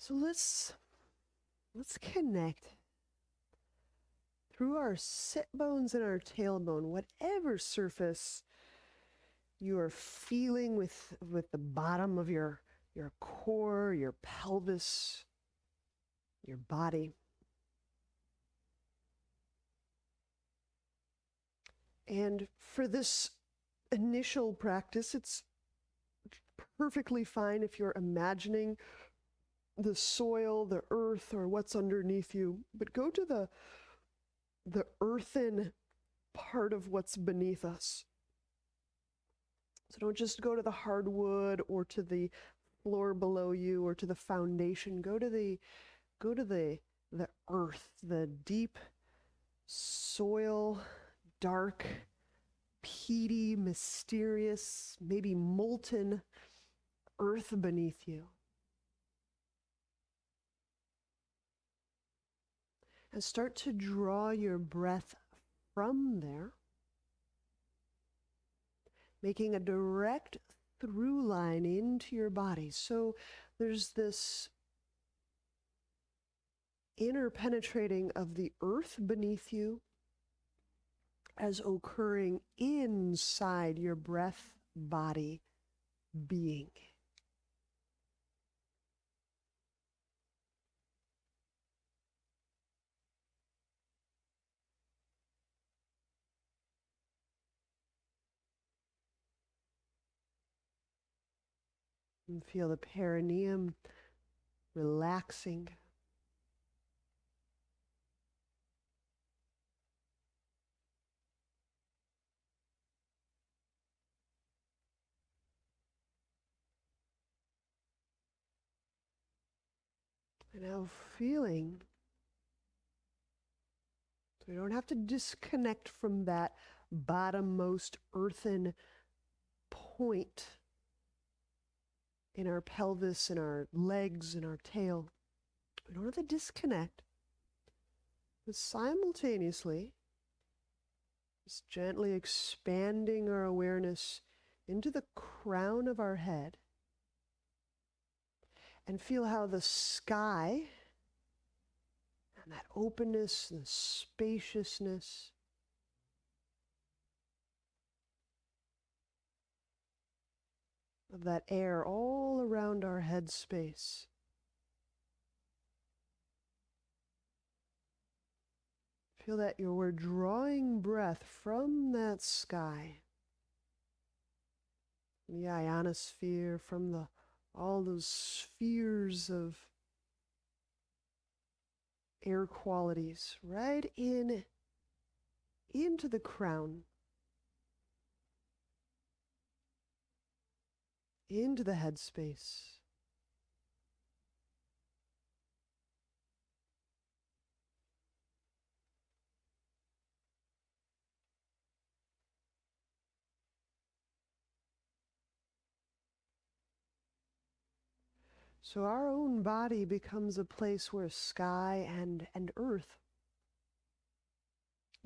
So let's connect through our sit bones and our tailbone, whatever surface you are feeling with the bottom of your core, your pelvis, your body. And for this initial practice, it's perfectly fine if you're imagining the soil, the earth, or what's underneath you, but go to the earthen part of what's beneath us. So don't just go to the hardwood or to the floor below you or to the foundation. Go to the earth, the deep soil, dark, peaty, mysterious, maybe molten earth beneath you. And start to draw your breath from there, making a direct through line into your body. So there's this inner penetrating of the earth beneath you as occurring inside your breath, body, being. And feel the perineum relaxing. And now feeling. So we don't have to disconnect from that bottommost earthen point in our pelvis, in our legs, in our tail. We don't have to disconnect. But simultaneously, just gently expanding our awareness into the crown of our head, and feel how the sky and that openness and spaciousness of that air all around our head space feel that we're drawing breath from that sky, the ionosphere, from all those spheres of air qualities, right into the crown, into the head space. So our own body becomes a place where sky and earth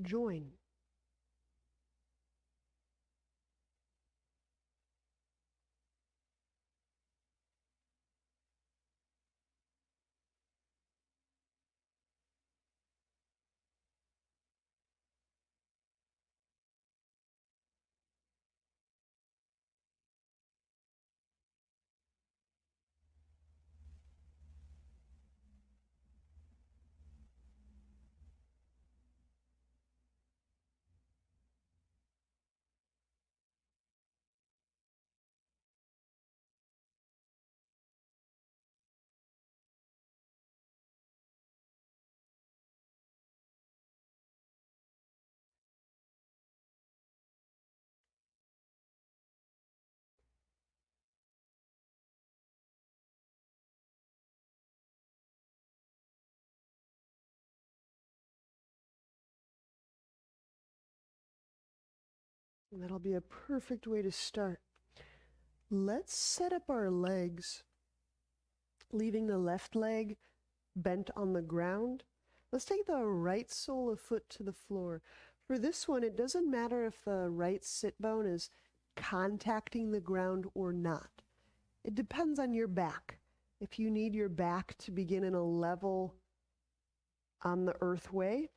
join. And that'll be a perfect way to start. Let's set up our legs, leaving the left leg bent on the ground. Let's take the right sole of foot to the floor. For this one, it doesn't matter if the right sit bone is contacting the ground or not. It depends on your back. If you need your back to begin in a level on the earth way,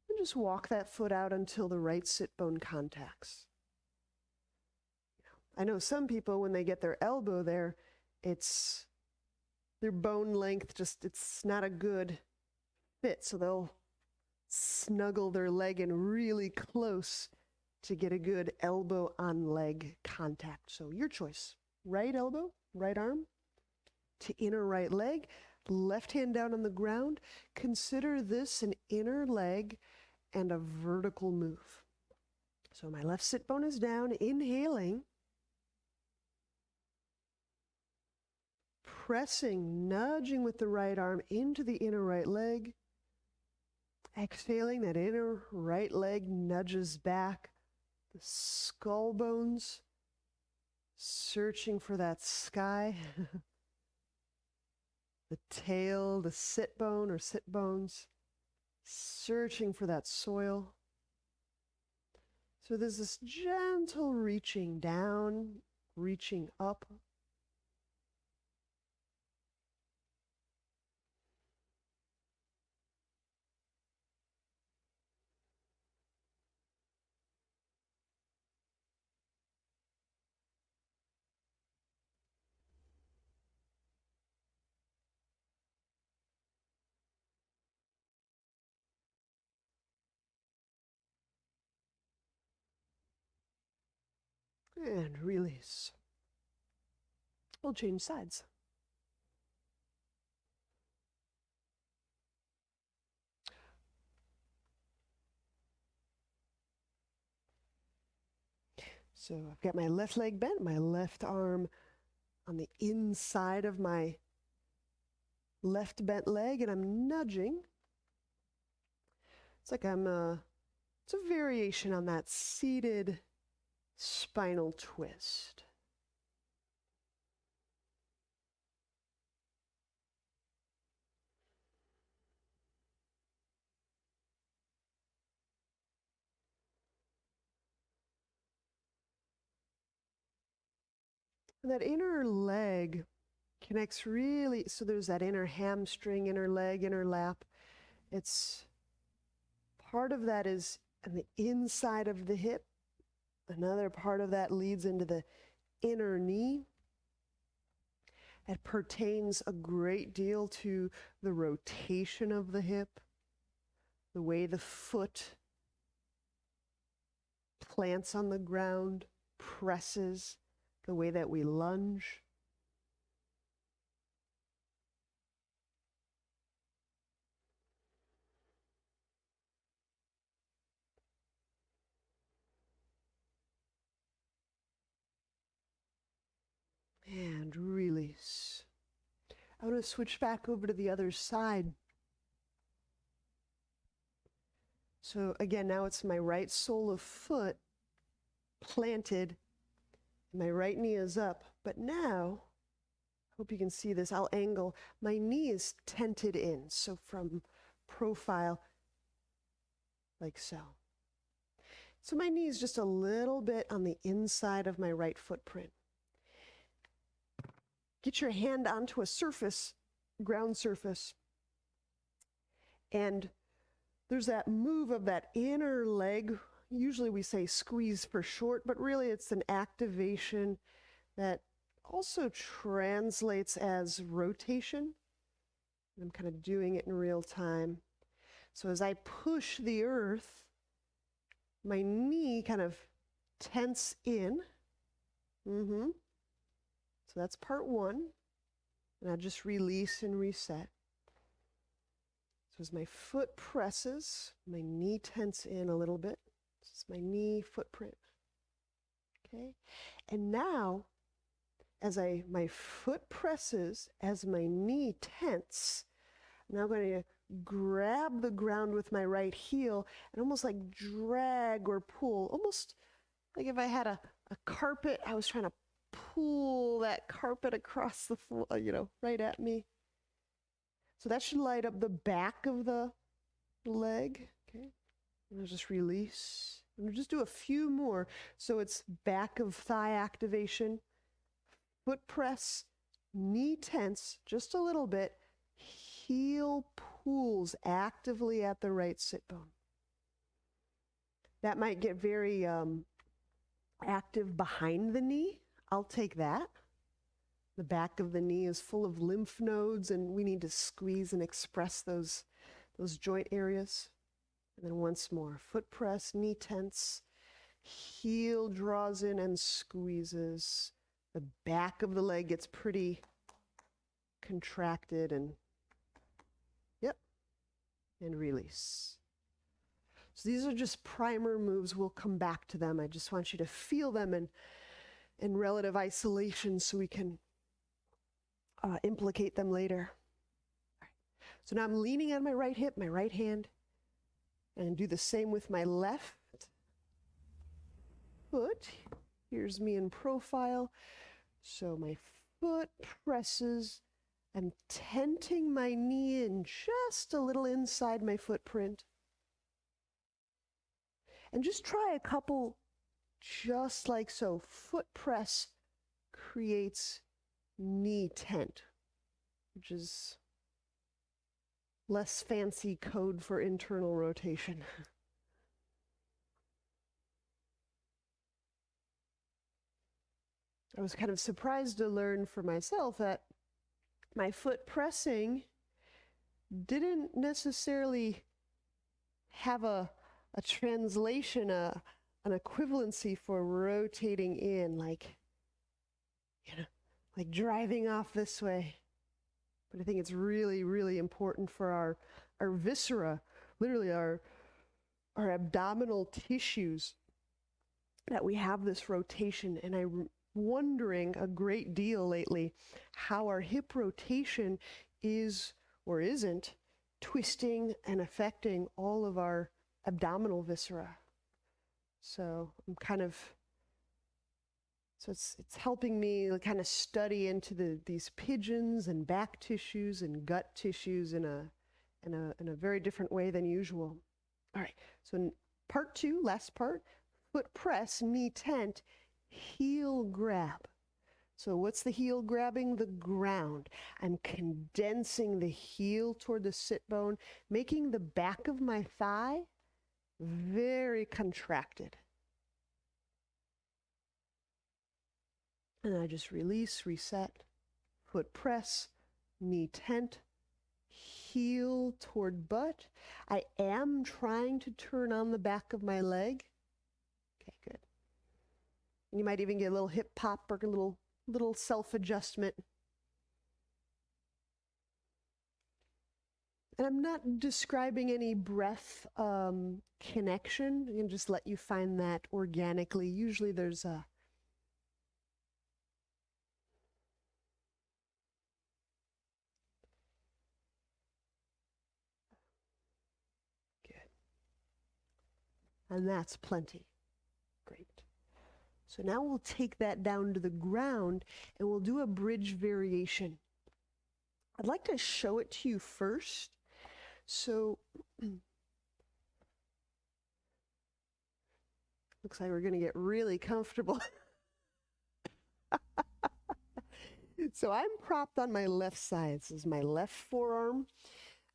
and just walk that foot out until the right sit bone contacts. I know some people, when they get their elbow there, it's their bone length, it's not a good fit, so they'll snuggle their leg in really close to get a good elbow on leg contact. So your choice, right elbow, right arm to inner right leg, left hand down on the ground. Consider this an inner leg and a vertical move. So my left sit bone is down, inhaling, pressing, nudging with the right arm into the inner right leg. Exhaling, that inner right leg nudges back. The skull bones searching for that sky. The tail, the sit bone or sit bones searching for that soil. So there's this gentle reaching down, reaching up. And release. We'll change sides. So I've got my left leg bent, my left arm on the inside of my left bent leg, and I'm nudging. It's like it's a variation on that seated spinal twist. And that inner leg connects really, so there's that inner hamstring, inner leg, inner lap. It's part of that is on the inside of the hip. Another part of that leads into the inner knee. It pertains a great deal to the rotation of the hip, the way the foot plants on the ground, presses, the way that we lunge. And release. I'm going to switch back over to the other side. So again, now it's my right sole of foot planted. My right knee is up. But now, hope you can see this, I'll angle. My knee is tented in. So from profile, like so. So my knee is just a little bit on the inside of my right footprint. Get your hand onto a surface, ground surface, and there's that move of that inner leg. Usually we say squeeze for short, but really it's an activation that also translates as rotation. I'm kind of doing it in real time. So as I push the earth, my knee kind of tense in. So that's part one. And I just release and reset. So as my foot presses, my knee tense in a little bit. This is my knee footprint. Okay? And now, as my foot presses, as my knee tense, I'm now going to grab the ground with my right heel and almost like drag or pull, almost like if I had a carpet, I was trying to pull that carpet across the floor, right at me. So that should light up the back of the leg. Okay. And I'll just release. And we'll just do a few more. So it's back of thigh activation, foot press, Knee tense just a little bit. Heel pulls actively at the right sit bone. That might get very active behind the knee. I'll take that. The back of the knee is full of lymph nodes, and we need to squeeze and express those joint areas. And then once more, foot press, knee tense, heel draws in and squeezes. The back of the leg gets pretty contracted, and yep, and release. So these are just primer moves. We'll come back to them. I just want you to feel them in relative isolation so we can implicate them later. All right. So now I'm leaning on my right hip, my right hand, and do the same with my left foot. Here's me in profile. So my foot presses. I'm tenting my knee in just a little inside my footprint. And just try a couple just like so. Foot press creates knee tent, which is less fancy code for internal rotation. I was kind of surprised to learn for myself that my foot pressing didn't necessarily have a translation, an equivalency for rotating in, like driving off this way. But I think it's really, really important for our viscera, literally our abdominal tissues, that we have this rotation. And I'm wondering a great deal lately how our hip rotation is or isn't twisting and affecting all of our abdominal viscera. So it's helping me kind of study into these pigeons and back tissues and gut tissues in a very different way than usual. All right, so in part 2, last part, foot press, knee tent, heel grab. So what's the heel grabbing? The ground. I'm condensing the heel toward the sit bone, making the back of my thigh very contracted. And I just release, reset, foot press, knee tent, heel toward butt. I am trying to turn on the back of my leg. Okay, good. And you might even get a little hip pop or a little self-adjustment. And I'm not describing any breath connection. I can just let you find that organically. Usually there's a and that's plenty. Great. So now we'll take that down to the ground and we'll do a bridge variation. I'd like to show it to you first. So looks like we're going to get really comfortable. So I'm propped on my left side. This is my left forearm.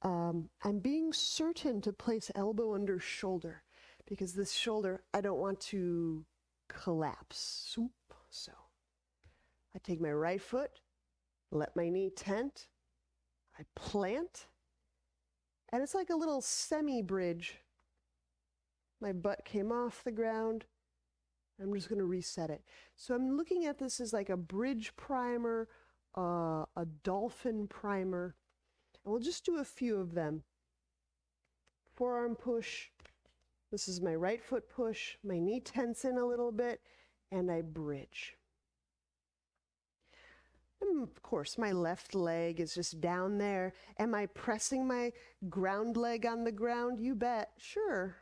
I'm being certain to place elbow under shoulder, because this shoulder, I don't want to collapse. Swoop. So I take my right foot, let my knee tent, I plant, and it's like a little semi-bridge. My butt came off the ground. I'm just going to reset it. So I'm looking at this as like a bridge primer, a dolphin primer, and we'll just do a few of them. Forearm push. This is my right foot push. My knee tense in a little bit, and I bridge. And of course, my left leg is just down there. Am I pressing my ground leg on the ground? You bet. Sure.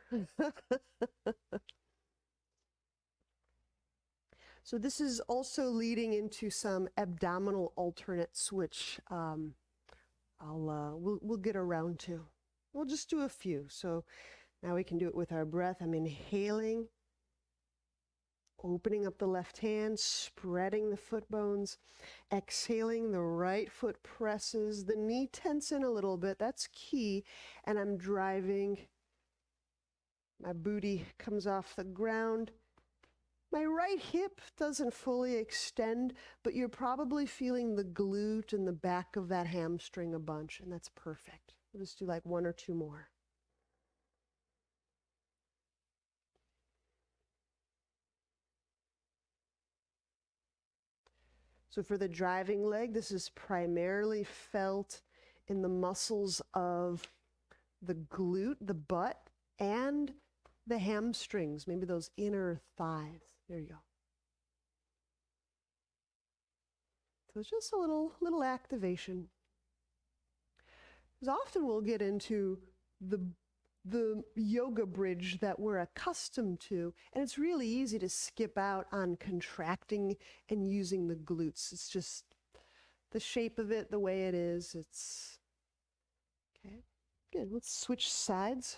So this is also leading into some abdominal alternates, which we'll get around to. We'll just do a few. So now we can do it with our breath. I'm inhaling Opening up the left hand, spreading the foot bones. Exhaling, the right foot presses, the knee tense in a little bit, that's key. And I'm driving, my booty comes off the ground. My right hip doesn't fully extend, but you're probably feeling the glute and the back of that hamstring a bunch, and that's perfect. We'll just do like 1 or 2 more. So for the driving leg, this is primarily felt in the muscles of the glute, the butt, and the hamstrings, maybe those inner thighs. There you go. So it's just a little activation. Because often we'll get into the yoga bridge that we're accustomed to, and it's really easy to skip out on contracting and using the glutes. It's just the shape of it, the way it is. It's okay. Good. Let's switch sides.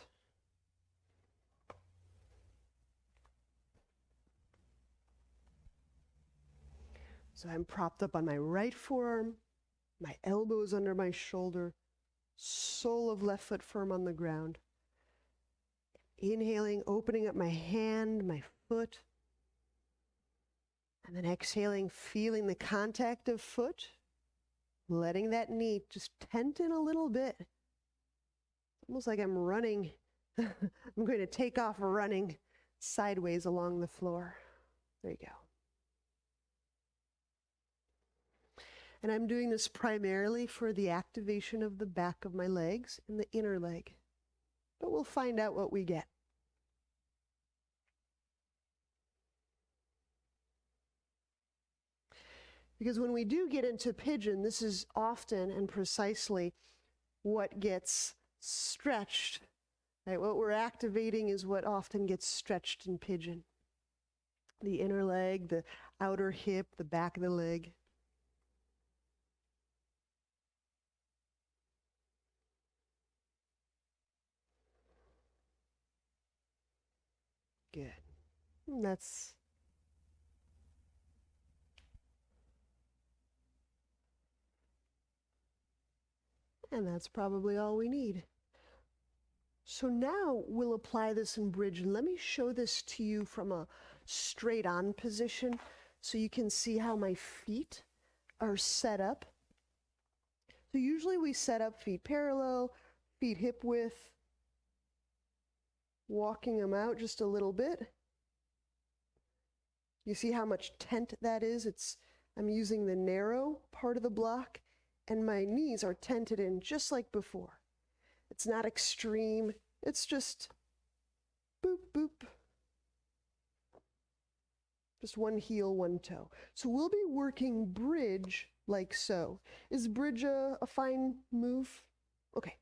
So I'm propped up on my right forearm, my elbows under my shoulder, sole of left foot firm on the ground. Inhaling, opening up my hand, my foot. And then exhaling, feeling the contact of foot, letting that knee just tent in a little bit. Almost like I'm running. I'm going to take off running sideways along the floor. There you go. And I'm doing this primarily for the activation of the back of my legs and the inner leg. But we'll find out what we get. Because when we do get into pigeon, this is often and precisely what gets stretched. Right? What we're activating is what often gets stretched in pigeon. The inner leg, the outer hip, the back of the leg. Good. And that's probably all we need. So now we'll apply this in bridge. And let me show this to you from a straight on position so you can see how my feet are set up. So usually we set up feet parallel, feet hip width, walking them out just a little bit. You see how much tent that is? I'm using the narrow part of the block, and my knees are tented in just like before. It's not extreme. It's just boop, boop. Just one heel, one toe. So we'll be working bridge like so. Is bridge a fine move? Okay.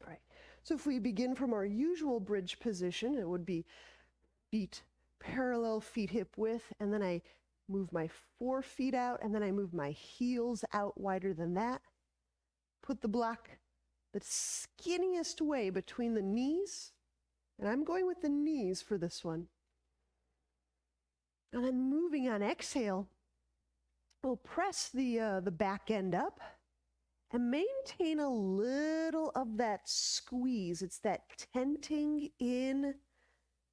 All right. So if we begin from our usual bridge position, it would be feet parallel, feet hip width, and then I move my 4 feet out, and then I move my heels out wider than that. Put the block the skinniest way between the knees, and I'm going with the knees for this one. And then moving on exhale, we'll press the back end up and maintain a little of that squeeze. It's that tenting in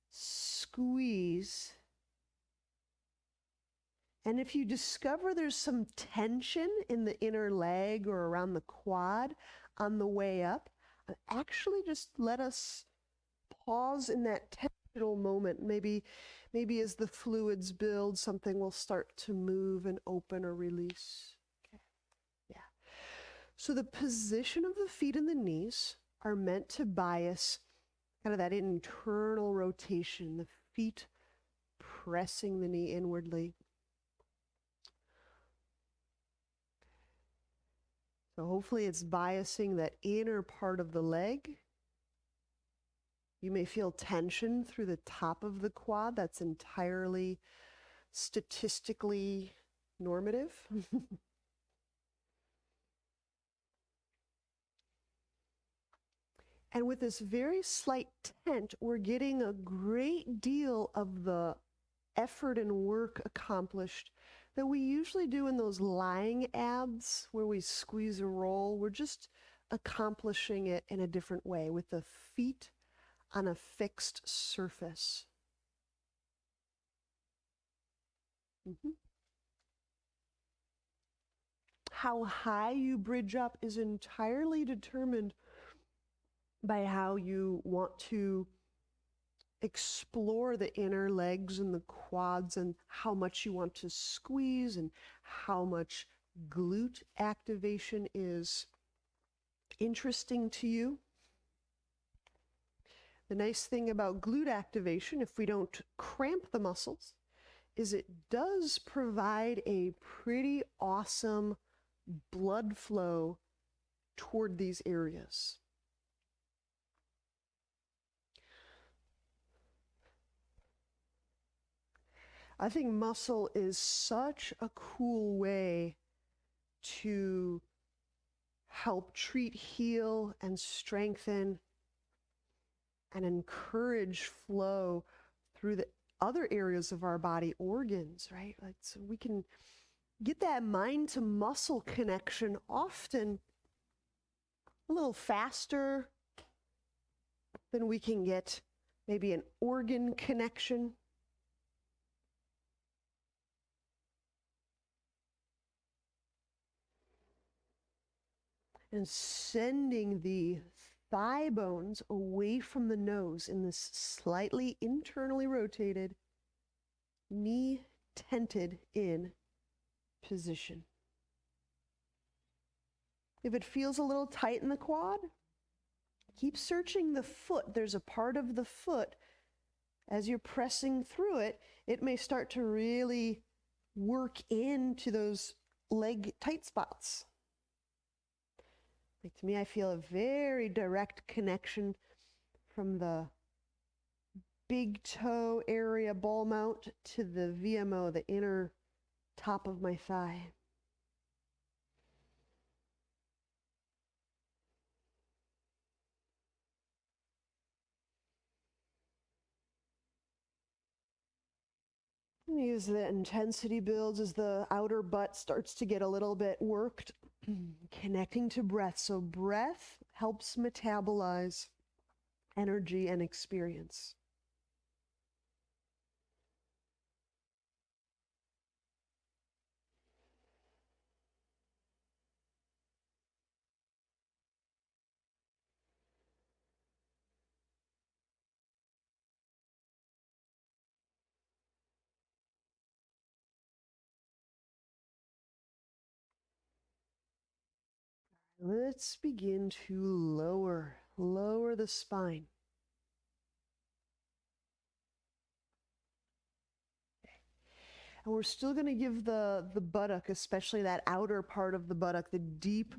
squeeze. And if you discover there's some tension in the inner leg or around the quad on the way up, actually just let us pause in that tensional moment. Maybe as the fluids build, something will start to move and open or release. Okay. Yeah. So the position of the feet and the knees are meant to bias kind of that internal rotation, the feet pressing the knee inwardly. So hopefully it's biasing that inner part of the leg. You may feel tension through the top of the quad. That's entirely statistically normative. And with this very slight tent, we're getting a great deal of the effort and work accomplished that we usually do in those lying abs where we squeeze or roll. We're just accomplishing it in a different way with the feet on a fixed surface. How high you bridge up is entirely determined by how you want to explore the inner legs and the quads and how much you want to squeeze and how much glute activation is interesting to you. The nice thing about glute activation, if we don't cramp the muscles, is it does provide a pretty awesome blood flow toward these areas. I think muscle is such a cool way to help treat, heal, and strengthen and encourage flow through the other areas of our body, organs, right? Like, so we can get that mind to muscle connection often a little faster than we can get maybe an organ connection. And sending the thigh bones away from the nose in this slightly internally rotated, knee tented in position. If it feels a little tight in the quad, keep searching the foot. There's a part of the foot, as you're pressing through it, it may start to really work into those leg tight spots. Like, to me, I feel a very direct connection from the big toe area, ball mount, to the VMO, the inner top of my thigh. And as the intensity builds, as the outer butt starts to get a little bit worked, connecting to breath. So breath helps metabolize energy and experience. Let's begin to lower the spine. And we're still going to give the buttock, especially that outer part of the buttock, the deep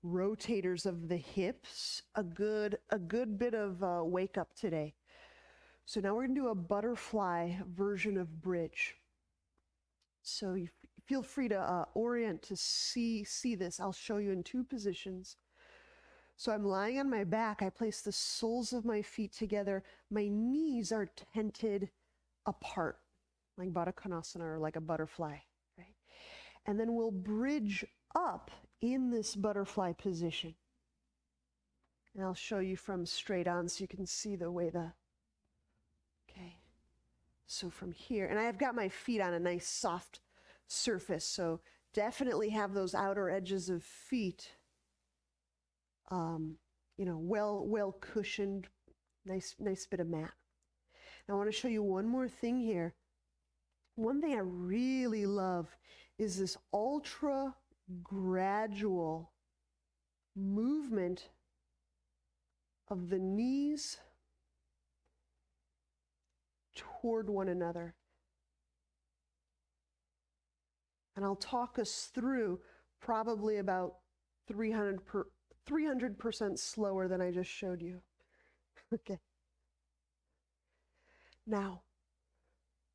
rotators of the hips, a good bit of wake up today. So now we're going to do a butterfly version of bridge. So you feel free to orient to see this. I'll show you in two positions. So I'm lying on my back. I place the soles of my feet together. My knees are tented apart, like Baddha Konasana or like a butterfly, right? And then we'll bridge up in this butterfly position. And I'll show you from straight on so you can see the way okay. So from here, and I've got my feet on a nice soft surface, so definitely have those outer edges of feet, well cushioned, nice bit of mat. Now I want to show you one more thing here. One thing I really love is this ultra gradual movement of the knees toward one another. And I'll talk us through probably about 300% slower than I just showed you. Okay. Now,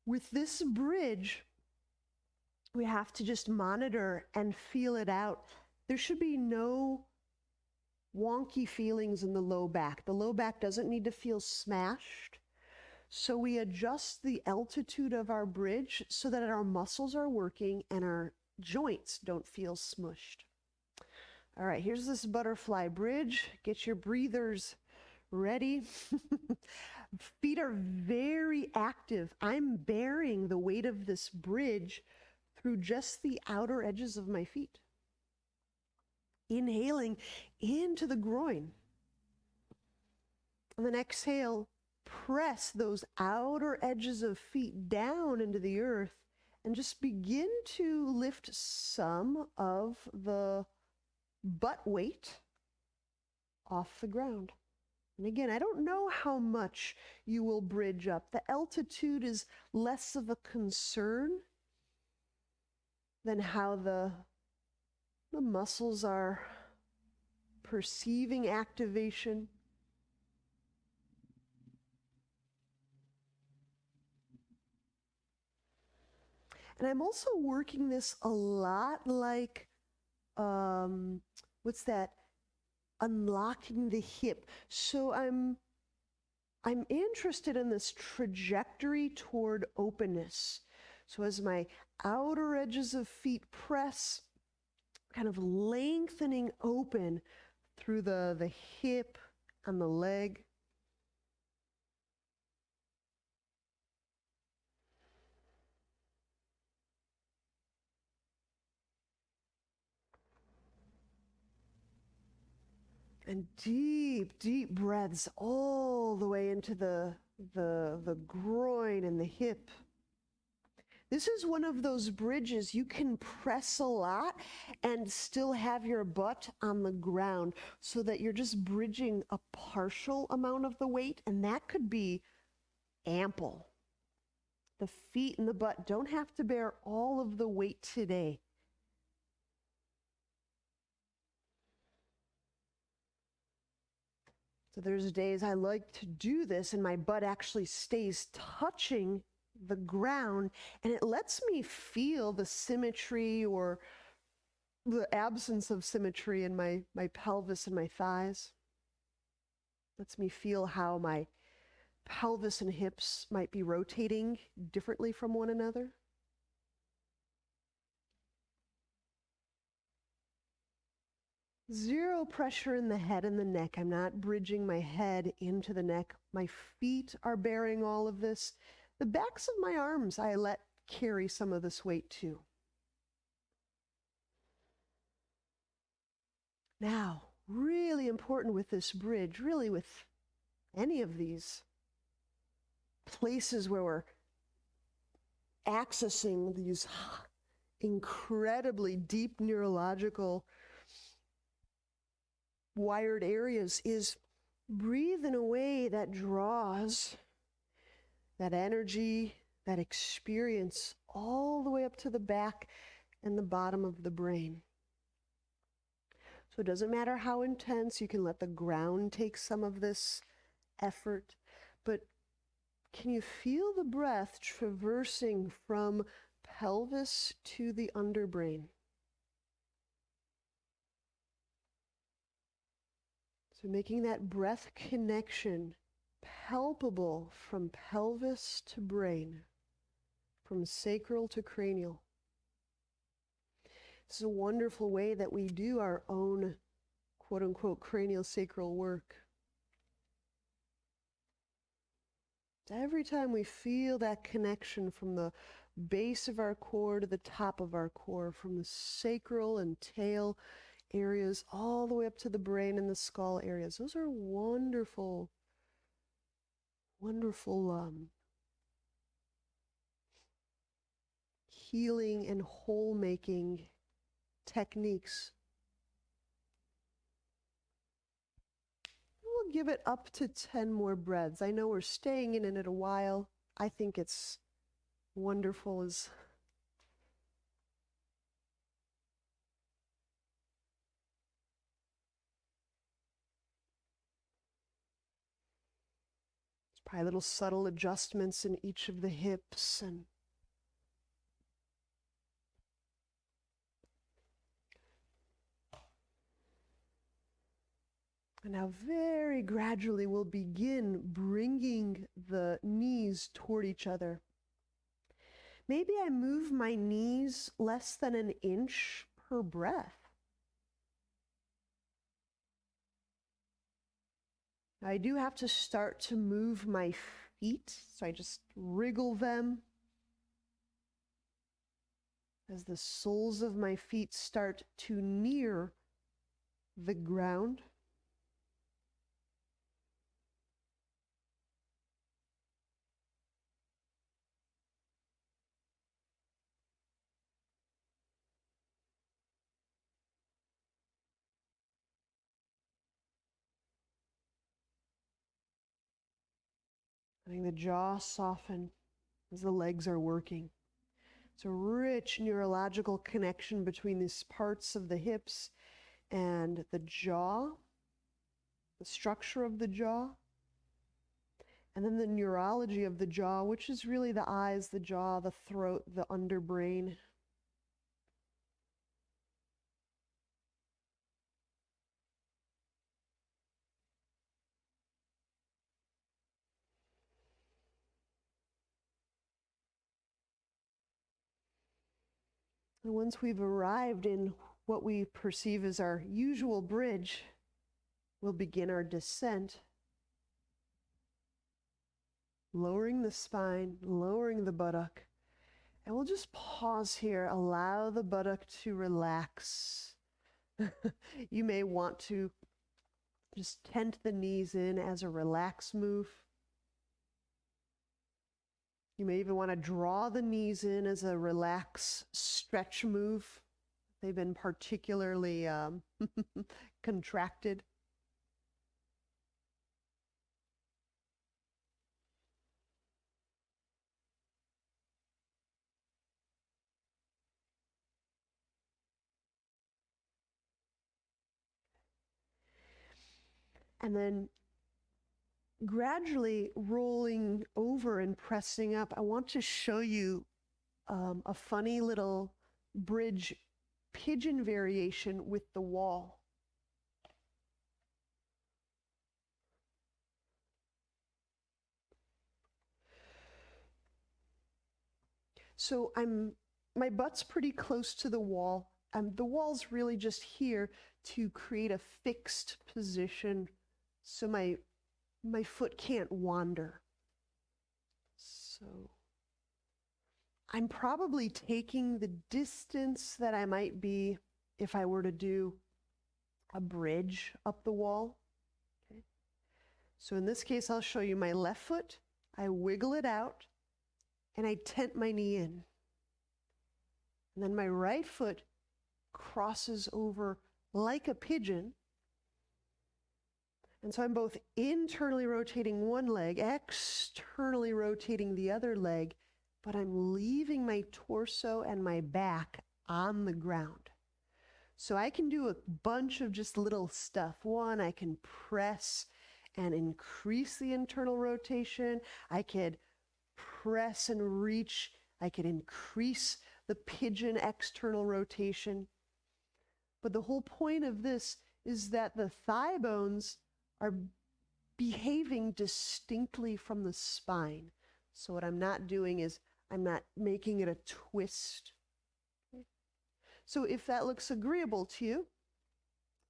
with this bridge, we have to just monitor and feel it out. There should be no wonky feelings in the low back. The low back doesn't need to feel smashed. So we adjust the altitude of our bridge so that our muscles are working and our joints don't feel smushed. All right, here's this butterfly bridge. Get your breathers ready. Feet are very active. I'm bearing the weight of this bridge through just the outer edges of my feet. Inhaling into the groin. And then exhale, press those outer edges of feet down into the earth and just begin to lift some of the butt weight off the ground. And again, I don't know how much you will bridge up. The altitude is less of a concern than how the muscles are perceiving activation. And I'm also working this a lot like, what's that? Unlocking the hip. So I'm interested in this trajectory toward openness. So as my outer edges of feet press, kind of lengthening open through the hip and the leg. And deep, deep breaths all the way into the groin and the hip. This is one of those bridges you can press a lot and still have your butt on the ground so that you're just bridging a partial amount of the weight, and that could be ample. The feet and the butt don't have to bear all of the weight today. So there's days I like to do this and my butt actually stays touching the ground, and it lets me feel the symmetry or the absence of symmetry in my pelvis and my thighs. Lets me feel how my pelvis and hips might be rotating differently from one another. Zero pressure in the head and the neck. I'm not bridging my head into the neck. My feet are bearing all of this. The backs of my arms, I let carry some of this weight too. Now, really important with this bridge, really with any of these places where we're accessing these incredibly deep neurological wired areas, is breathe in a way that draws that energy, that experience all the way up to the back and the bottom of the brain. So it doesn't matter how intense, you can let the ground take some of this effort, but can you feel the breath traversing from pelvis to the underbrain? So making that breath connection palpable from pelvis to brain, from sacral to cranial. This is a wonderful way that we do our own quote-unquote cranial sacral work. Every time we feel that connection from the base of our core to the top of our core, from the sacral and tail areas all the way up to the brain and the skull areas. Those are wonderful, wonderful healing and whole-making techniques. We'll give it up to 10 more breaths. I know we're staying in it a while. I think it's wonderful as probably little subtle adjustments in each of the hips and And now very gradually we'll begin bringing the knees toward each other. Maybe I move my knees less than an inch per breath. I do have to start to move my feet, so I just wriggle them as the soles of my feet start to near the ground. Letting the jaw soften as the legs are working. It's a rich neurological connection between these parts of the hips and the jaw, the structure of the jaw, and then the neurology of the jaw, which is really the eyes, the jaw, the throat, the underbrain. And once we've arrived in what we perceive as our usual bridge, we'll begin our descent, lowering the spine, lowering the buttock. And we'll just pause here, allow the buttock to relax. You may want to just tent the knees in as a relax move. You may even want to draw the knees in as a relax stretch move. They've been particularly contracted. And then gradually rolling over and pressing up, I want to show you a funny little bridge pigeon variation with the wall. So my butt's pretty close to the wall. The wall's really just here to create a fixed position so my foot can't wander. So I'm probably taking the distance that I might be if I were to do a bridge up the wall. Okay. So in this case, I'll show you my left foot. I wiggle it out and I tent my knee in. And then my right foot crosses over like a pigeon. And so I'm both internally rotating one leg, externally rotating the other leg, but I'm leaving my torso and my back on the ground. So I can do a bunch of just little stuff. One, I can press and increase the internal rotation. I could press and reach. I could increase the pigeon external rotation. But the whole point of this is that the thigh bones are behaving distinctly from the spine. So what I'm not doing is I'm not making it a twist. So if that looks agreeable to you,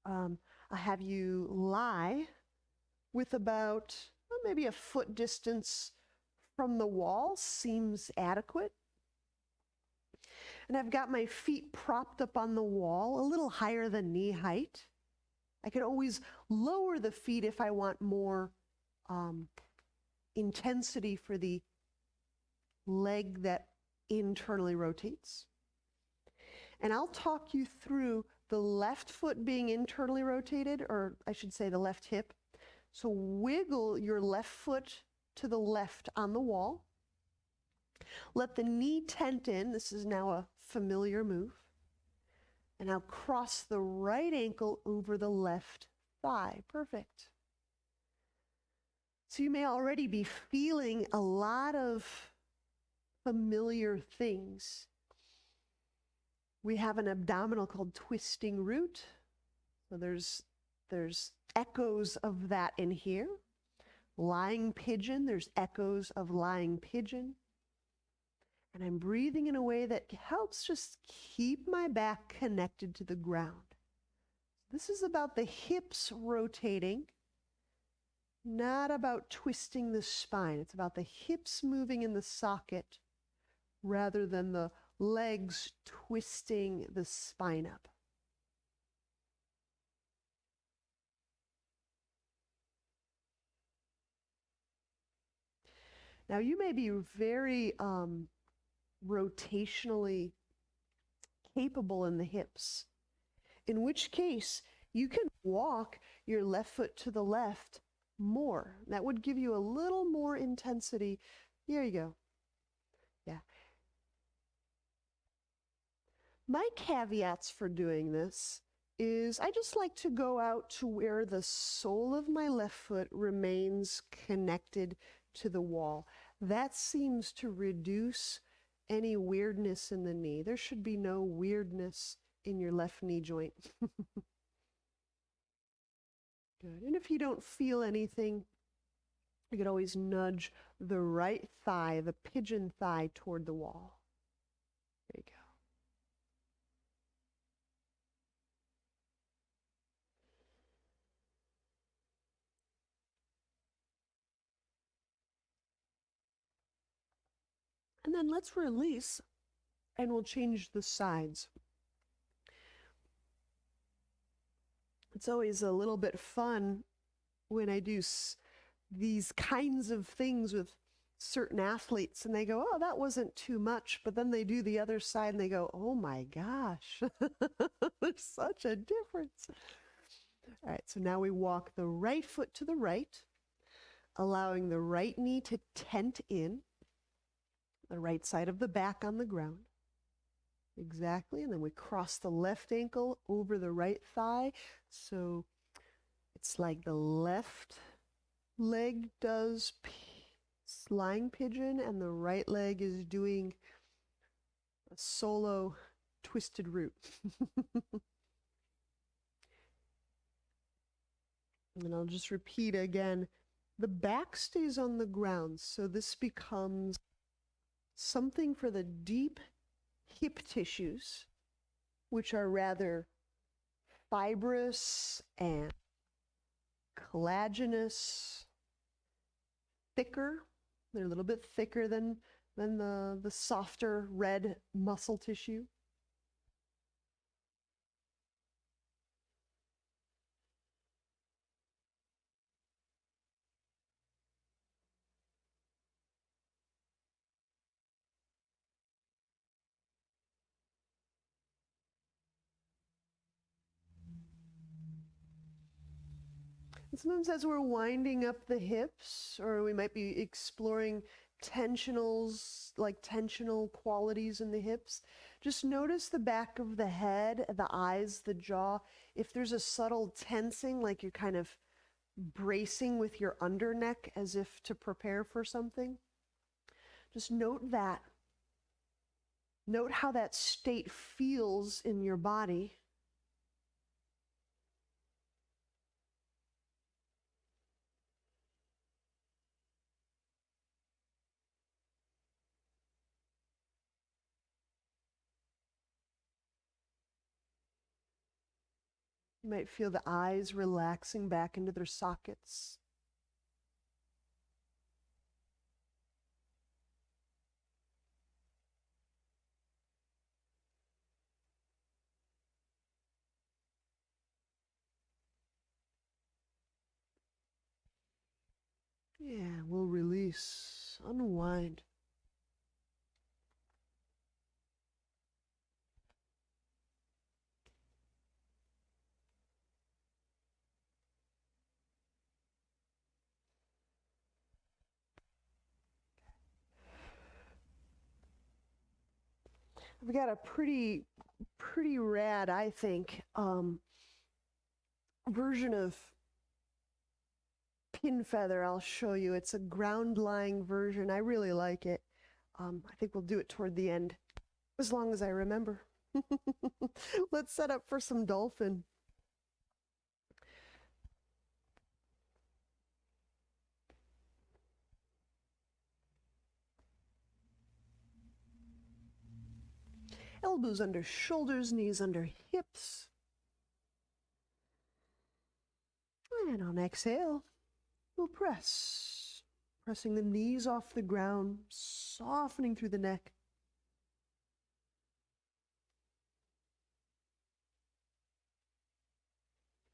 I'll have you lie with about maybe a foot distance from the wall, seems adequate. And I've got my feet propped up on the wall, a little higher than knee height. I could always lower the feet if I want more intensity for the leg that internally rotates. And I'll talk you through the left foot being internally rotated, or I should say the left hip. So wiggle your left foot to the left on the wall. Let the knee tent in. This is now a familiar move. And now cross the right ankle over the left thigh. Perfect. So you may already be feeling a lot of familiar things. We have an abdominal called twisting root. So there's There's echoes of that in here. Lying pigeon, there's echoes of lying pigeon. And I'm breathing in a way that helps just keep my back connected to the ground. This is about the hips rotating, not about twisting the spine. It's about the hips moving in the socket rather than the legs twisting the spine up. Now you may be very rotationally capable in the hips, in which case you can walk your left foot to the left more. That would give you a little more intensity. There you go. Yeah. My caveats for doing this is I just like to go out to where the sole of my left foot remains connected to the wall. That seems to reduce any weirdness in the knee. There should be no weirdness in your left knee joint. Good. And if you don't feel anything, you could always nudge the right thigh, the pigeon thigh, toward the wall. There you go. And then let's release, and we'll change the sides. It's always a little bit fun when I do these kinds of things with certain athletes, and they go, oh, that wasn't too much, but then they do the other side and they go, oh my gosh, there's such a difference. All right, so now we walk the right foot to the right, allowing the right knee to tent in, the right side of the back on the ground. Exactly, and then we cross the left ankle over the right thigh, so it's like the left leg does lying pigeon and the right leg is doing a solo twisted root. And I'll just repeat again, the back stays on the ground, so this becomes something for the deep hip tissues, which are rather fibrous and collagenous, thicker. They're a little bit thicker than the softer red muscle tissue. And sometimes as we're winding up the hips, or we might be exploring tensional qualities in the hips, just notice the back of the head, the eyes, the jaw. If there's a subtle tensing, like you're kind of bracing with your underneck as if to prepare for something, just note that. Note how that state feels in your body. You might feel the eyes relaxing back into their sockets. Yeah, we'll release, unwind. I've got a pretty rad, I think, version of pin feather I'll show you. It's a ground lying version. I really like it. I think we'll do it toward the end, as long as I remember. Let's set up for some dolphin. Elbows under shoulders, knees under hips. And on exhale, we'll press, pressing the knees off the ground, softening through the neck.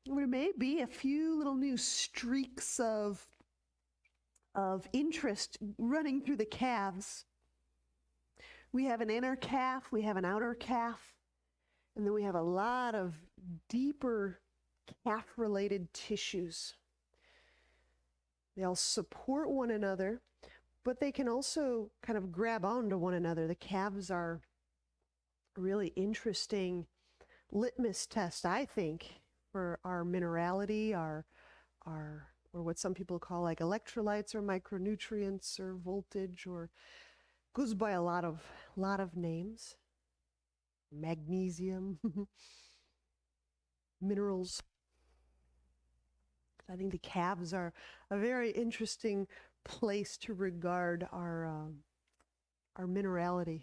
There may be a few little new streaks of interest running through the calves. We have an inner calf, we have an outer calf, and then we have a lot of deeper calf-related tissues. They all support one another, but they can also kind of grab onto one another. The calves are a really interesting litmus test, I think, for our minerality, our or what some people call like electrolytes or micronutrients or voltage, or goes by a lot of names. Magnesium, minerals. I think the calves are a very interesting place to regard our minerality.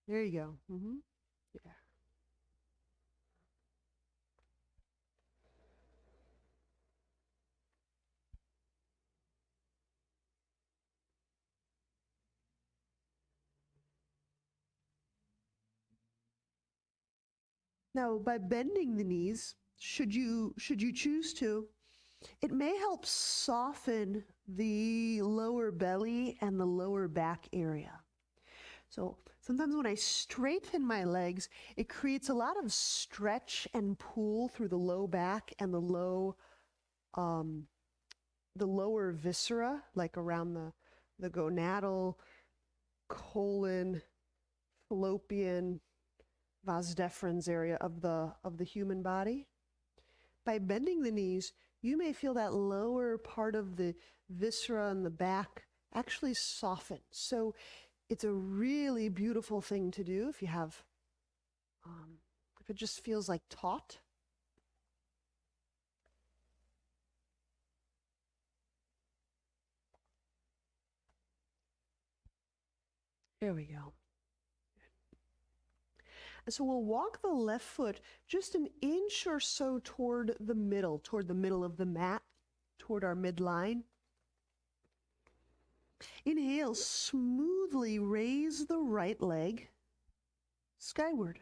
There you go. Yeah. Now, by bending the knees, should you choose to, it may help soften the lower belly and the lower back area. So sometimes when I straighten my legs, it creates a lot of stretch and pull through the low back and the lower viscera, like around the gonadal, colon, fallopian, vas deferens area of the human body. By bending the knees, you may feel that lower part of the viscera and the back actually soften. So it's a really beautiful thing to do if you have, if it just feels like taut. There we go. So we'll walk the left foot just an inch or so toward the middle of the mat, toward our midline. Inhale, smoothly raise the right leg skyward.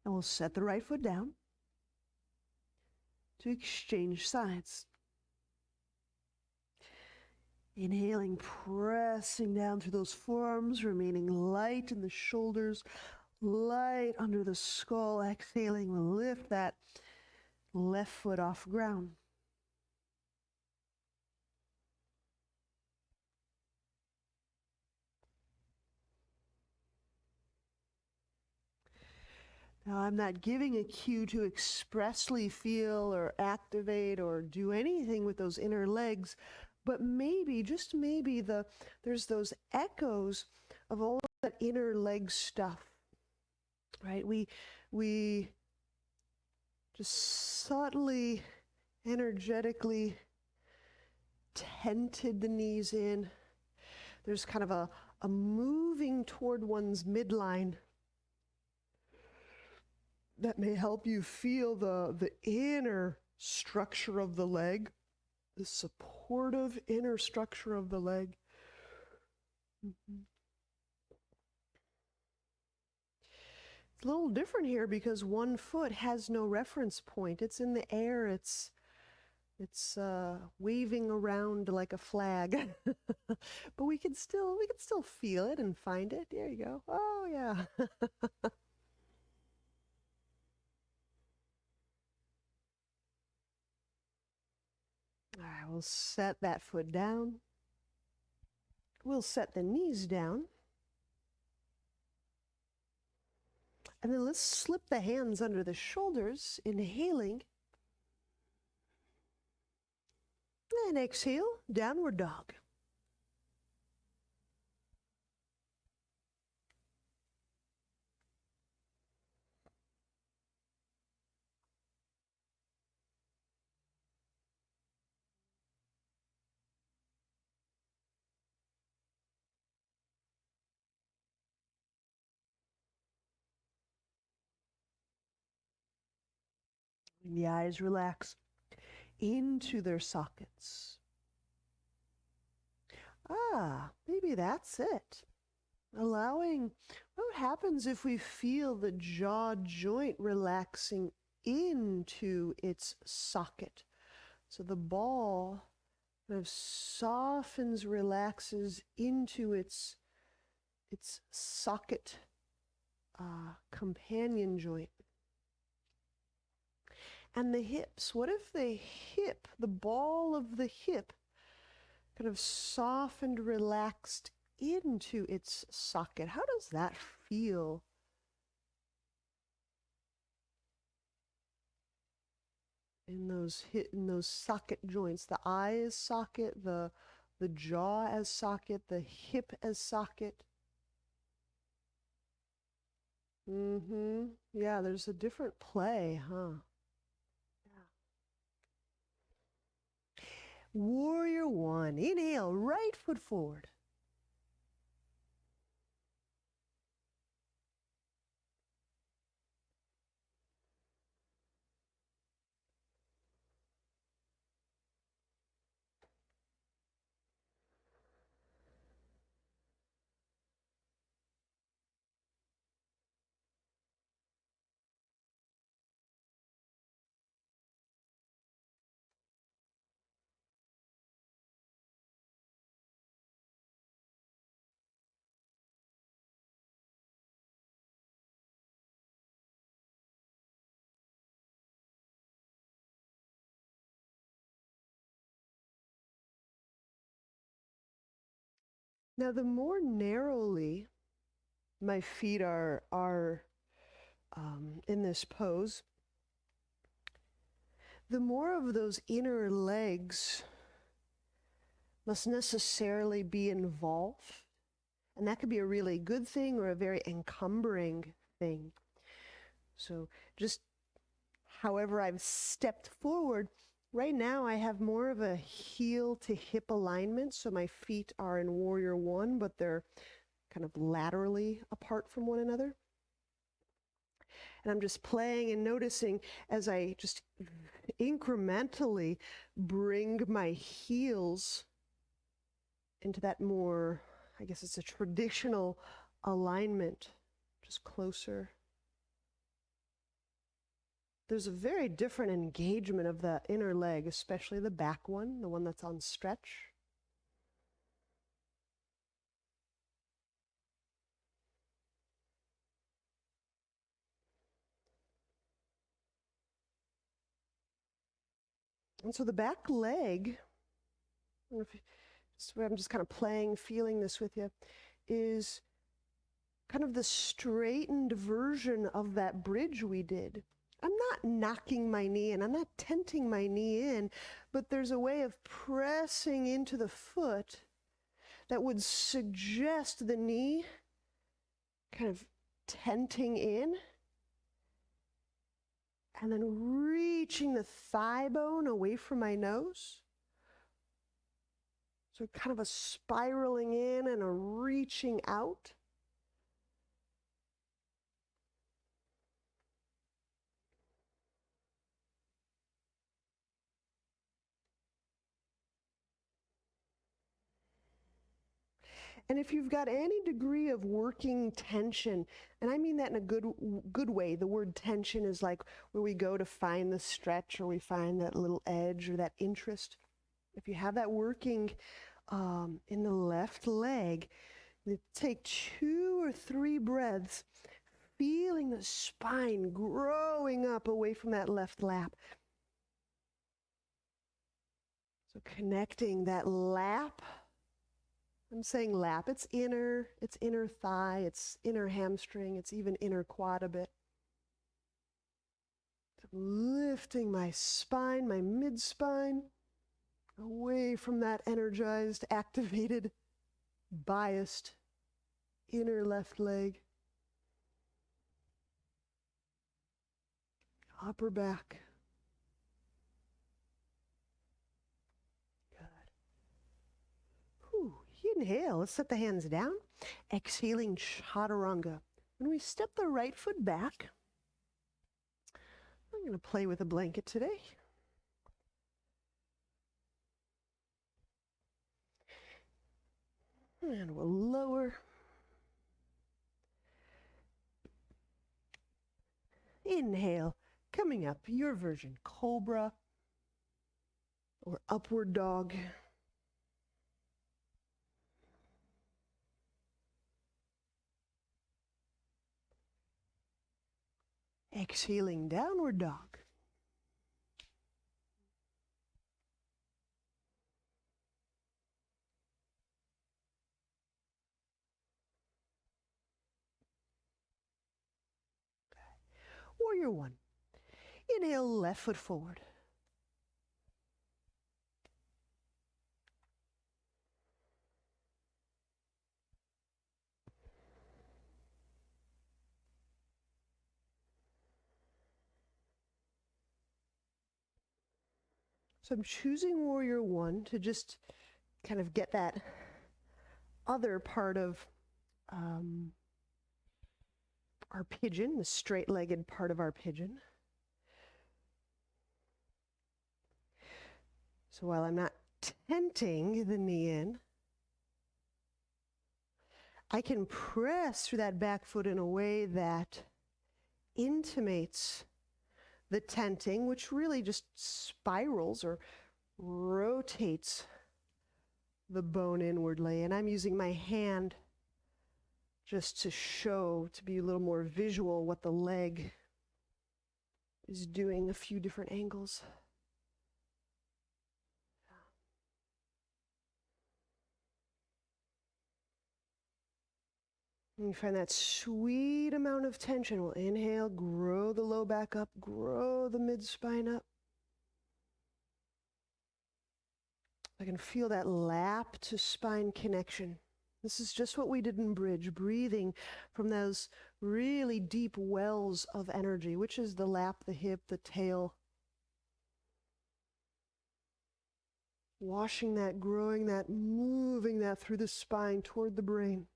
And we'll set the right foot down to exchange sides. Inhaling, pressing down through those forearms, remaining light in the shoulders, light under the skull. Exhaling, we'll lift that left foot off ground. Now, I'm not giving a cue to expressly feel or activate or do anything with those inner legs, but maybe, just maybe, there's those echoes of all that inner leg stuff, right? We just subtly, energetically tented the knees in. There's kind of a moving toward one's midline that may help you feel the inner structure of the leg, the supportive inner structure of the leg. Mm-hmm. It's a little different here because one foot has no reference point. It's in the air. It's waving around like a flag. But we can still feel it and find it. There you go. Oh yeah. All right, we'll set that foot down. We'll set the knees down. And then let's slip the hands under the shoulders, inhaling. And exhale, downward dog. The eyes relax into their sockets. Maybe that's it. Allowing, what happens if we feel the jaw joint relaxing into its socket? So the ball kind of softens, relaxes into its socket companion joint. And the hips, what if the hip, the ball of the hip, kind of softened, relaxed into its socket? How does that feel? In those socket joints, the eye as socket, the jaw as socket, the hip as socket. Yeah, there's a different play, huh? Warrior one. Inhale, right foot forward. Now, the more narrowly my feet are in this pose, the more of those inner legs must necessarily be involved. And that could be a really good thing or a very encumbering thing. So just however I've stepped forward, right now I have more of a heel to hip alignment. So my feet are in warrior one, but they're kind of laterally apart from one another. And I'm just playing and noticing as I just incrementally bring my heels into that more, I guess it's a traditional alignment, just closer. There's a very different engagement of the inner leg, especially the back one, the one that's on stretch. And so the back leg, I'm just kind of playing, feeling this with you, is kind of the straightened version of that bridge we did. I'm not knocking my knee in, I'm not tenting my knee in, but there's a way of pressing into the foot that would suggest the knee kind of tenting in and then reaching the thigh bone away from my nose. So kind of a spiraling in and a reaching out. And if you've got any degree of working tension, and I mean that in a good way, the word tension is like where we go to find the stretch or we find that little edge or that interest. If you have that working in the left leg, you take 2 or 3 breaths, feeling the spine growing up away from that left lap. So connecting that lap. I'm saying lap. It's inner thigh, it's inner hamstring, it's even inner quad a bit. Lifting my spine, my mid-spine, away from that energized, activated, biased inner left leg. Upper back. Good. Whew. Inhale, let's set the hands down. Exhaling, chaturanga. When we step the right foot back, I'm going to play with a blanket today. And we'll lower. Inhale, coming up, your version, cobra or upward dog. Exhaling, downward dog. Warrior one. Inhale, left foot forward. So I'm choosing warrior one to just kind of get that other part of our pigeon, the straight-legged part of our pigeon. So while I'm not tenting the knee in, I can press through that back foot in a way that intimates the tenting, which really just spirals or rotates the bone inwardly. And I'm using my hand just to show, to be a little more visual, what the leg is doing, a few different angles. And you find that sweet amount of tension. We'll inhale, grow the low back up, grow the mid-spine up. I can feel that lap to spine connection. This is just what we did in bridge, breathing from those really deep wells of energy, which is the lap, the hip, the tail. Washing that, growing that, moving that through the spine toward the brain.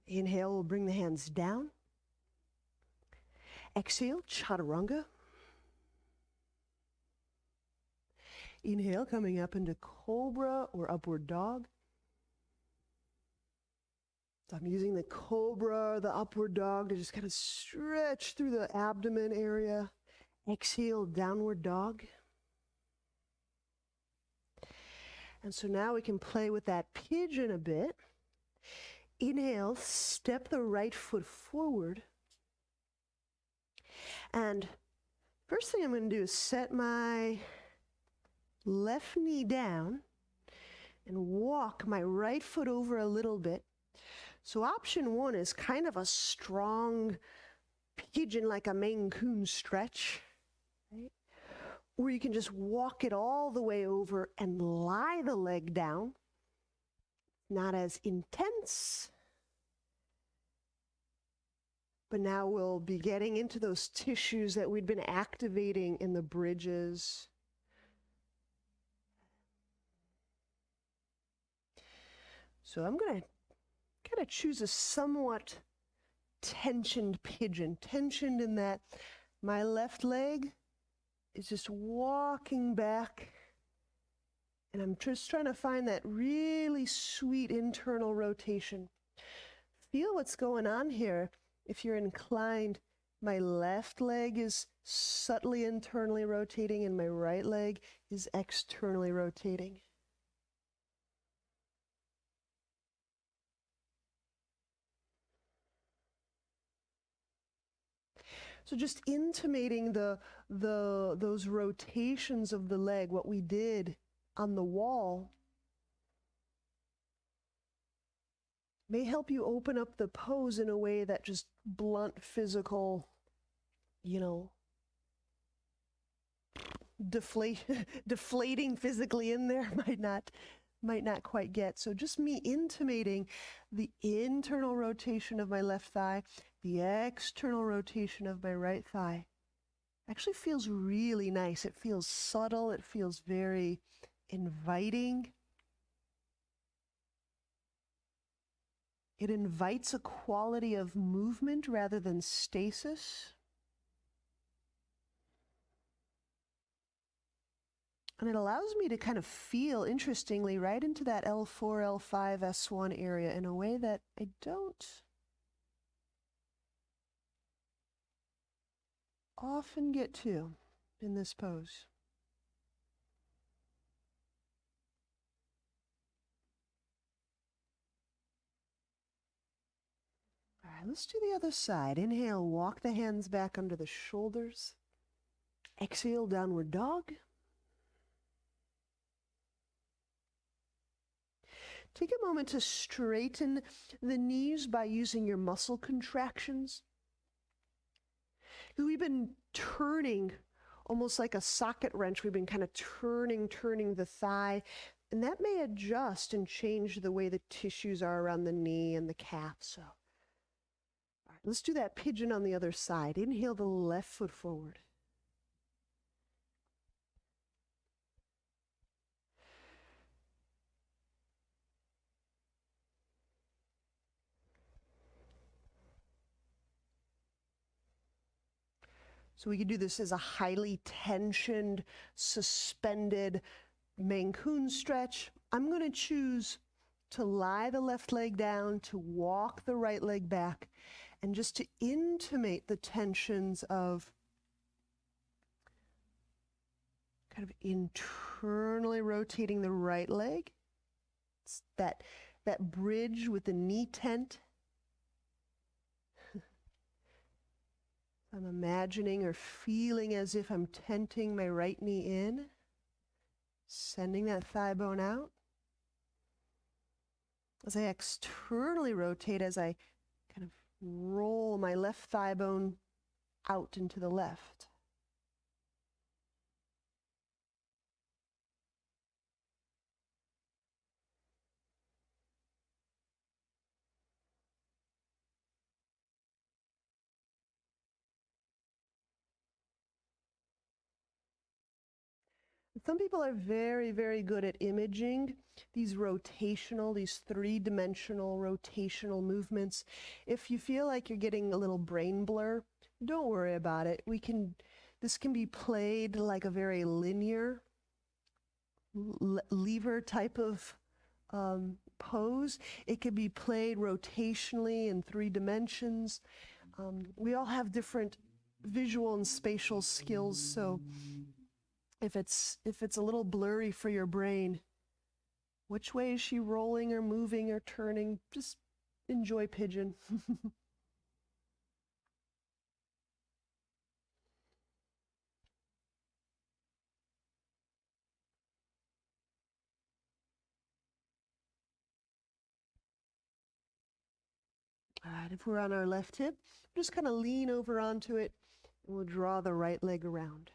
Inhale, we'll bring the hands down. Exhale, chaturanga. Inhale, coming up into cobra or upward dog. So I'm using the cobra or the upward dog to just kind of stretch through the abdomen area. Exhale, downward dog. And so now we can play with that pigeon a bit. Inhale, step the right foot forward. And first thing I'm going to do is set my left knee down and walk my right foot over a little bit. So option one is kind of a strong pigeon, like a Maine Coon stretch, right? Or you can just walk it all the way over and lie the leg down. Not as intense, but now we'll be getting into those tissues that we'd been activating in the bridges. So I'm going to kind of choose a somewhat tensioned pigeon, tensioned in that my left leg is just walking back. And I'm just trying to find that really sweet internal rotation. Feel what's going on here. If you're inclined, my left leg is subtly internally rotating and my right leg is externally rotating. So just intimating those rotations of the leg, what we did on the wall, may help you open up the pose in a way that just blunt physical, deflating physically in there might not quite get. So just me intimating the internal rotation of my left thigh, the external rotation of my right thigh, actually feels really nice. It feels subtle. It feels very inviting. It invites a quality of movement rather than stasis. And it allows me to kind of feel, interestingly, right into that L4, L5, S1 area in a way that I don't often get to in this pose. All right, let's do the other side. Inhale, walk the hands back under the shoulders. Exhale, downward dog. Take a moment to straighten the knees by using your muscle contractions. We've been turning almost like a socket wrench. We've been kind of turning the thigh, and that may adjust and change the way the tissues are around the knee and the calf. So, all right, let's do that pigeon on the other side. Inhale the left foot forward. So we could do this as a highly tensioned, suspended Mancoon stretch. I'm going to choose to lie the left leg down, to walk the right leg back, and just to intimate the tensions of kind of internally rotating the right leg. It's that bridge with the knee tent. I'm imagining or feeling as if I'm tenting my right knee in, sending that thigh bone out. As I externally rotate, as I kind of roll my left thigh bone out into the left. Some people are very, very good at imaging these three-dimensional rotational movements. If you feel like you're getting a little brain blur, don't worry about it. This can be played like a very linear lever type of pose. It can be played rotationally in 3 dimensions. We all have different visual and spatial skills, so if it's a little blurry for your brain, which way is she rolling or moving or turning? Just enjoy pigeon. All right, if we're on our left hip, just kind of lean over onto it, and we'll draw the right leg around.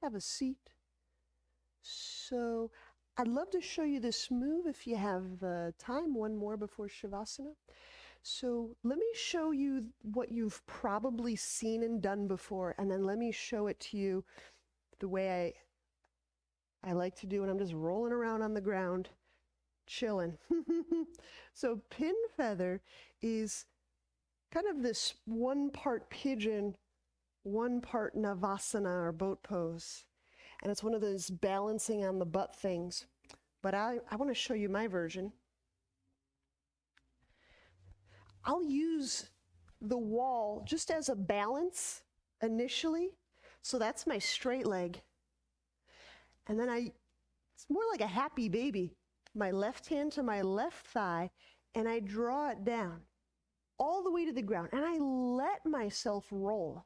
Have a seat. So I'd love to show you this move if you have time, one more before Shavasana. So let me show you what you've probably seen and done before, and then let me show it to you the way I like to do, and I'm just rolling around on the ground, chilling. So pin feather is kind of this one part pigeon, one part Navasana or boat pose. And it's one of those balancing on the butt things. But I want to show you my version. I'll use the wall just as a balance initially. So that's my straight leg. And then it's more like a happy baby. My left hand to my left thigh, and I draw it down. all the way to the ground, and I let myself roll.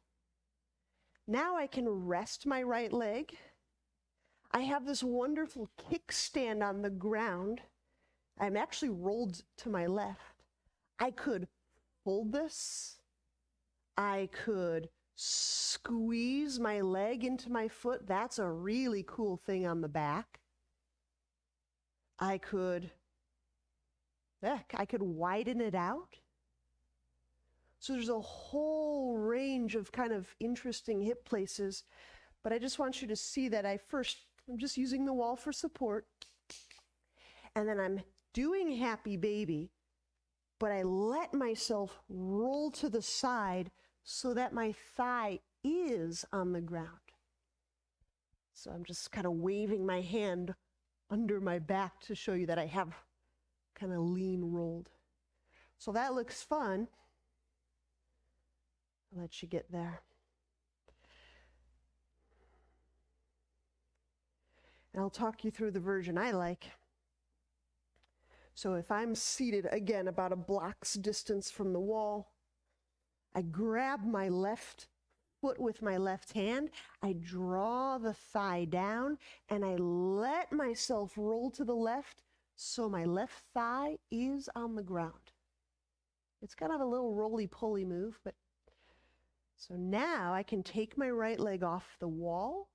Now I can rest my right leg. I have this wonderful kickstand on the ground. I'm actually rolled to my left. I could fold this. I could squeeze my leg into my foot. That's a really cool thing on the back. I could widen it out. So there's a whole range of kind of interesting hip places, but I just want you to see that I'm just using the wall for support, and then I'm doing happy baby, but I let myself roll to the side so that my thigh is on the ground. So I'm just kind of waving my hand under my back to show you that I have kind of lean rolled. So that looks fun. I'll let you get there. And I'll talk you through the version I like. So if I'm seated, again, about a block's distance from the wall, I grab my left foot with my left hand, I draw the thigh down, and I let myself roll to the left so my left thigh is on the ground. It's kind of a little roly-poly move, but so now I can take my right leg off the wall,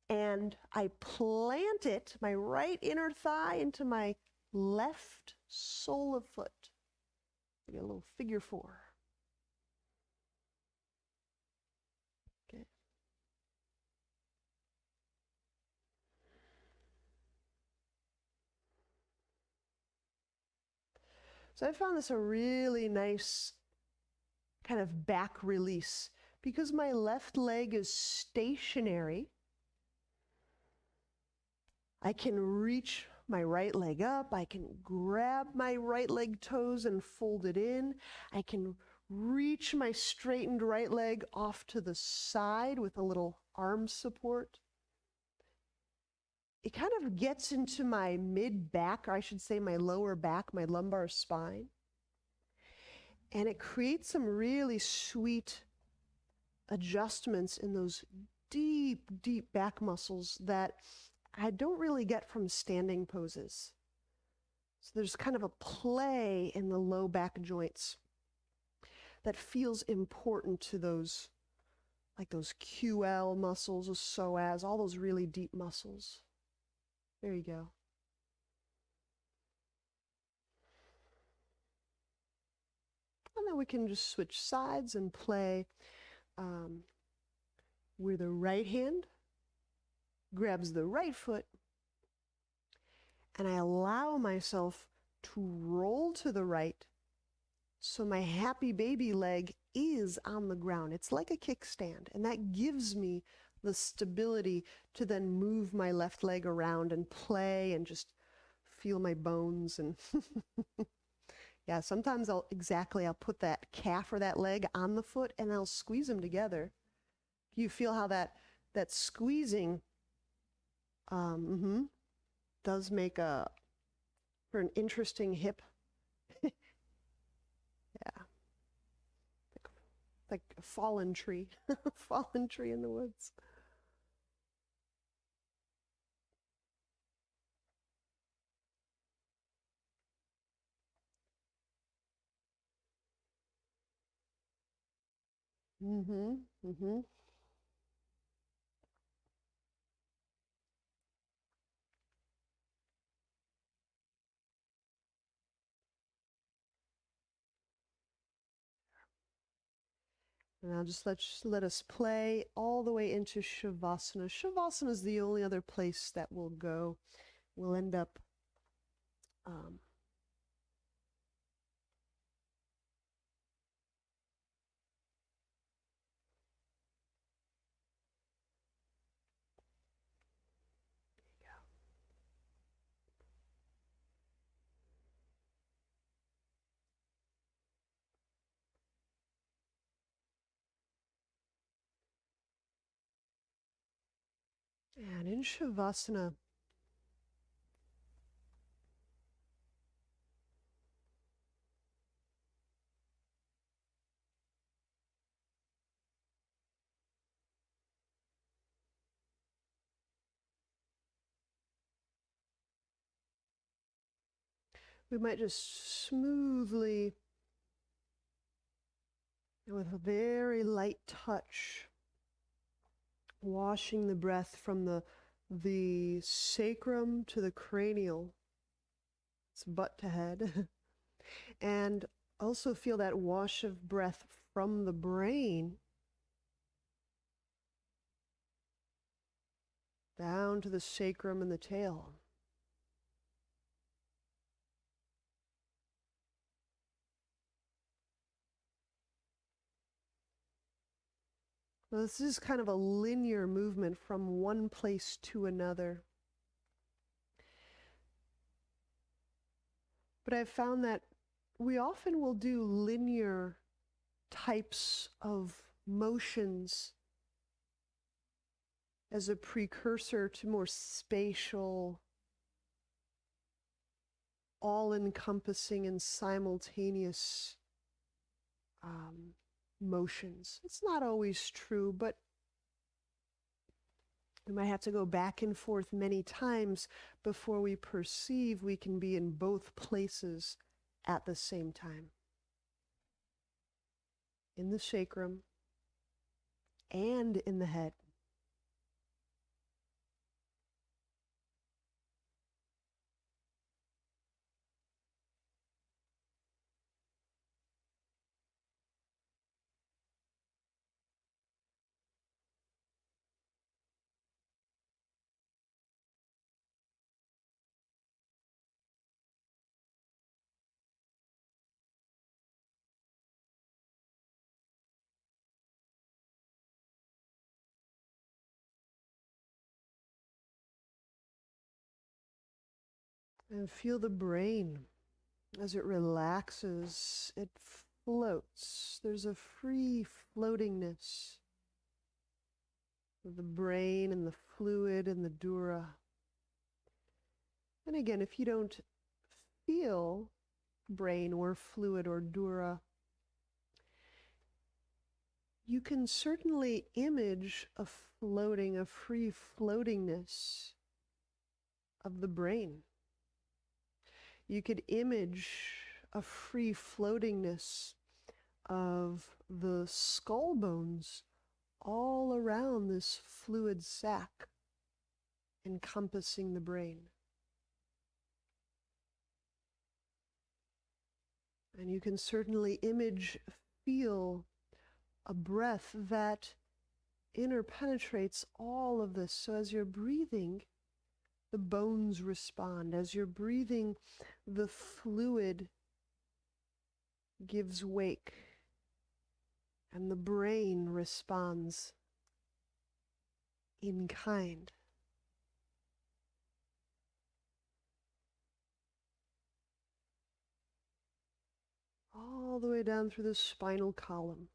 and I plant it, my right inner thigh, into my left sole of foot. Maybe a little figure 4. Okay. So I found this a really nice kind of back release because my left leg is stationary. I can reach my right leg up. I can grab my right leg toes and fold it in. I can reach my straightened right leg off to the side with a little arm support. It kind of gets into my mid-back, or I should say my lower back, my lumbar spine. And it creates some really sweet adjustments in those deep, deep back muscles that I don't really get from standing poses. So there's kind of a play in the low back joints that feels important to those, like those QL muscles, those psoas, all those really deep muscles. There you go. And then we can just switch sides and play where the right hand grabs the right foot, and I allow myself to roll to the right so my happy baby leg is on the ground. It's like a kickstand, and that gives me the stability to then move my left leg around and play and just feel my bones. And yeah, sometimes I'll put that calf or that leg on the foot and I'll squeeze them together. You feel how that squeezing does make for an interesting hip. Yeah. Like a fallen tree. Fallen tree in the woods. Mm-hmm. Mm-hmm. And now just let us play all the way into Shavasana. Shavasana is the only other place that we'll go. We'll end up and in Shavasana, We might just smoothly, and with a very light touch, washing the breath from the sacrum to the cranial, it's butt to head, and also feel that wash of breath from the brain down to the sacrum and the tail. Well, this is kind of a linear movement from one place to another. But I've found that we often will do linear types of motions as a precursor to more spatial, all-encompassing and simultaneous motions. It's not always true, but we might have to go back and forth many times before we perceive we can be in both places at the same time. In the sacrum and in the head. And feel the brain as it relaxes, it floats. There's a free floatingness of the brain and the fluid and the dura. And again, if you don't feel brain or fluid or dura, you can certainly image a floating, a free floatingness of the brain. You could image a free floatingness of the skull bones all around this fluid sac encompassing the brain. And you can certainly feel a breath that interpenetrates all of this. So as you're breathing, the bones respond. As you're breathing, the fluid gives wake, and the brain responds in kind. All the way down through the spinal column.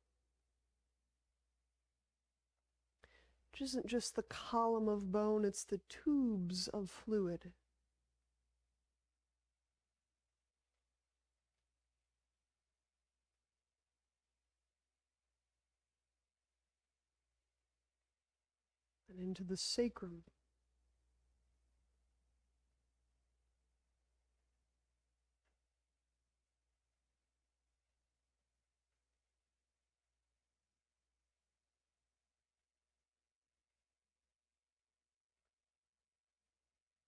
Which isn't just the column of bone, it's the tubes of fluid. And into the sacrum.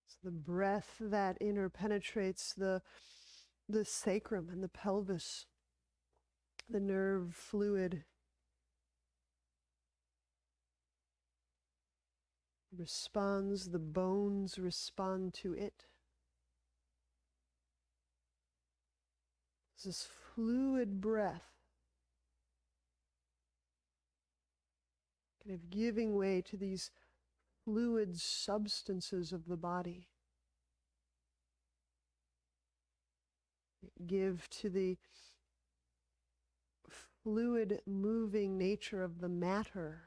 It's the breath that interpenetrates the sacrum and the pelvis, the nerve fluid. Responds, the bones respond to it. It's this fluid breath kind of giving way to these fluid substances of the body. Give to the fluid moving nature of the matter.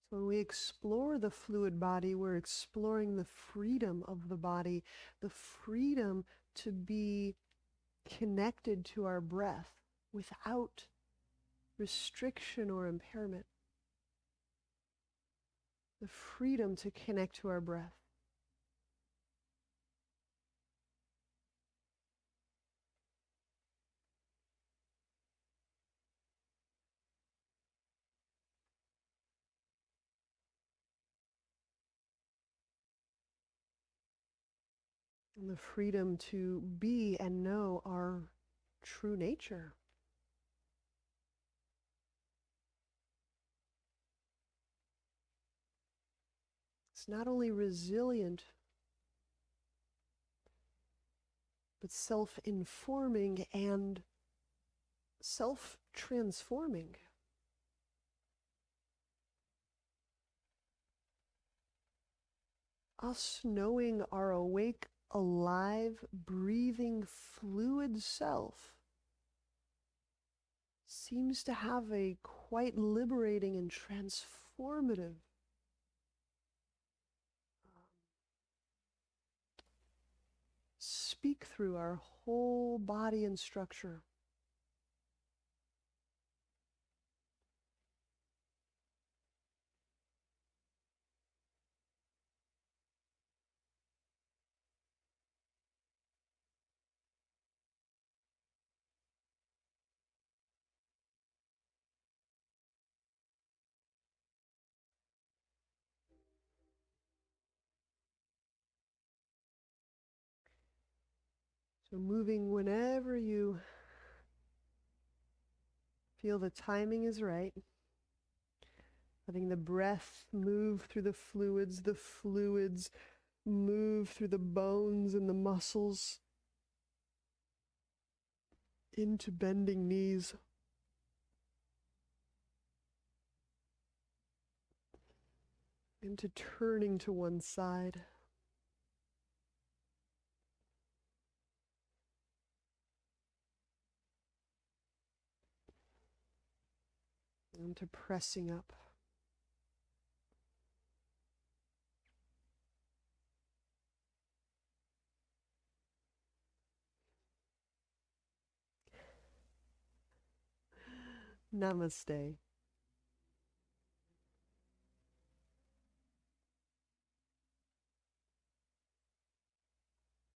So when we explore the fluid body, we're exploring the freedom of the body, the freedom to be connected to our breath without restriction or impairment. the freedom to connect to our breath. And the freedom to be and know our true nature. It's not only resilient, but self-informing and self-transforming. Us knowing our awake, alive, breathing, fluid self seems to have a quite liberating and transformative speak through our whole body and structure. So moving whenever you feel the timing is right. Letting the breath move through the fluids move through the bones and the muscles into bending knees. Into turning to one side. Into pressing up. Namaste.